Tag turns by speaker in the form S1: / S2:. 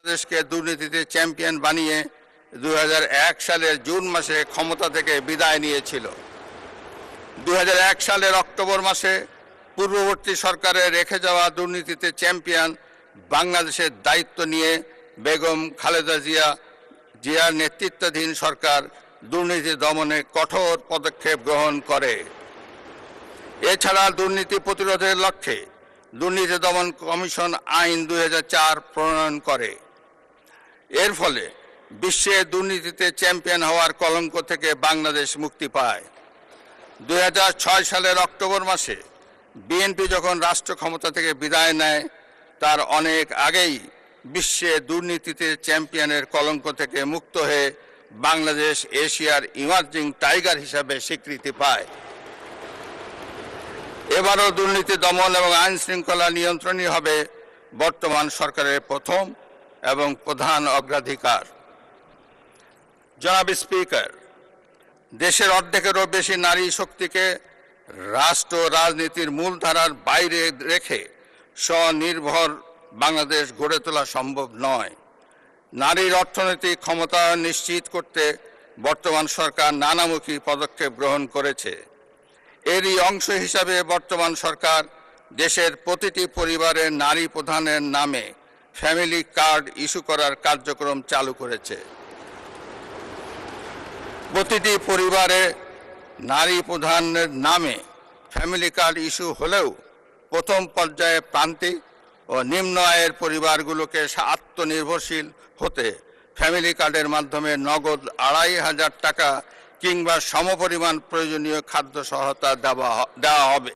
S1: দেশকে দুর্নীতিতে চ্যাম্পিয়ন বানিয়ে 2001 সালের জুন মাসে ক্ষমতা থেকে বিদায় নিয়েছিল। 2001 সালের অক্টোবর মাসে পূর্ববর্তী সরকারের রেখে যাওয়া দুর্নীতিতে চ্যাম্পিয়ন বাংলাদেশের দায়িত্ব নিয়ে বেগম খালেদা জিয়ার নেতৃত্বাধীন সরকার দুর্নীতি দমনে কঠোর পদক্ষেপ গ্রহণ করে। এছাড়া দুর্নীতি প্রতিরোধের লক্ষ্যে দুর্নীতি দমন কমিশন আইন 2004 প্রণয়ন করে। এর ফলে বিশ্বে দুর্নীতিতে চ্যাম্পিয়ন হওয়ার কলঙ্ক থেকে বাংলাদেশ মুক্তি পায়। 2006 সালের অক্টোবর মাসে বিএনপি যখন রাষ্ট্র ক্ষমতা থেকে বিদায় নেয়, তার অনেক আগেই বিশ্বে দুর্নীতিতে চ্যাম্পিয়নের কলঙ্ক থেকে মুক্ত হয়ে বাংলাদেশ এশিয়ার ইমার্জিং টাইগার হিসাবে স্বীকৃতি পায়। এবারও দুর্নীতি দমন এবং আইন শৃঙ্খলা নিয়ন্ত্রণই হবে বর্তমান সরকারের প্রথম এবং প্রধান অগ্রাধিকার। জনাব স্পিকার, দেশের অর্ধেকেরও বেশি নারী শক্তিকে রাষ্ট্র রাজনীতির মূলধারার বাইরে রেখে স্বনির্ভর বাংলাদেশ গড়ে তোলা সম্ভব নয়। নারীর অর্থনৈতিক ক্ষমতা নিশ্চিত করতে বর্তমান সরকার নানামুখী পদক্ষেপ গ্রহণ করেছে। এরই অংশ হিসাবে বর্তমান সরকার দেশের প্রতিটি পরিবারের নারী প্রধানের নামে ফ্যামিলি কার্ড ইস্যু করার কার্যক্রম চালু করেছে। প্রতিটি পরিবারে নারী প্রধানের নামে ফ্যামিলি কার্ড ইস্যু হলেও প্রথম পর্যায়ে প্রান্তিক ও নিম্ন আয়ের পরিবারগুলোকে আত্মনির্ভরশীল হতে ফ্যামিলি কার্ডের মাধ্যমে নগদ 2500 টাকা কিংবা সমপরিমাণ প্রয়োজনীয় খাদ্য সহায়তা দেওয়া হবে।